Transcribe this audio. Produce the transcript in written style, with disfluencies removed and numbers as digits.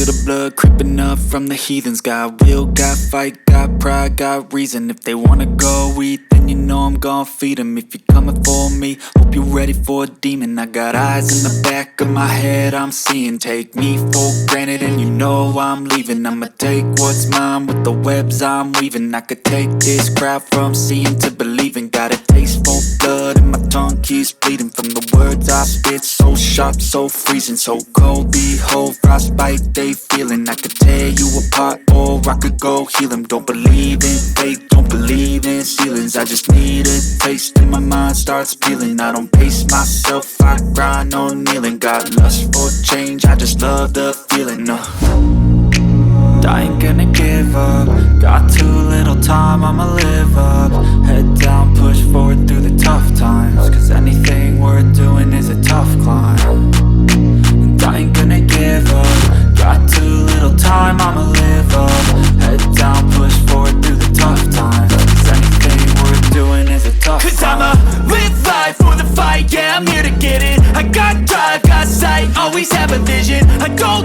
feel the blood creeping up from the heathens. Got will, got fight, got pride, got reason. If they wanna go eat, then you know I'm gon' feed them. If you're coming for me, hope you're ready for a demon. I got eyes in the back of my head, I'm seeing. Take me for granted and you know I'm leaving. I'ma take what's mine with the webs I'm weaving. I could take this crowd from seeing to believing. Got a taste for blood and my tongue keeps bleeding from the words I spit. So sharp, so freezing, so cold. Behold, frostbite they feeling. I could tear you apart or I could go heal them. Don't believe in fate, don't believe in ceilings. I just need a taste and my mind starts peeling. I don't pace myself, I grind on kneeling. Got lust for change, I just love the feeling. I ain't gonna give up. Got too little time, I'ma live up. Head down, push forward through the tough times. Cause anything worth doing is a tough climb. And I ain't gonna give up. Got too little time, I'ma live up. Head down, push forward through the tough times. Cause anything worth doing is a tough climb. Cause I'ma live life for the fight, yeah, I'm here to get it. I got drive, got sight, always have a vision. I don't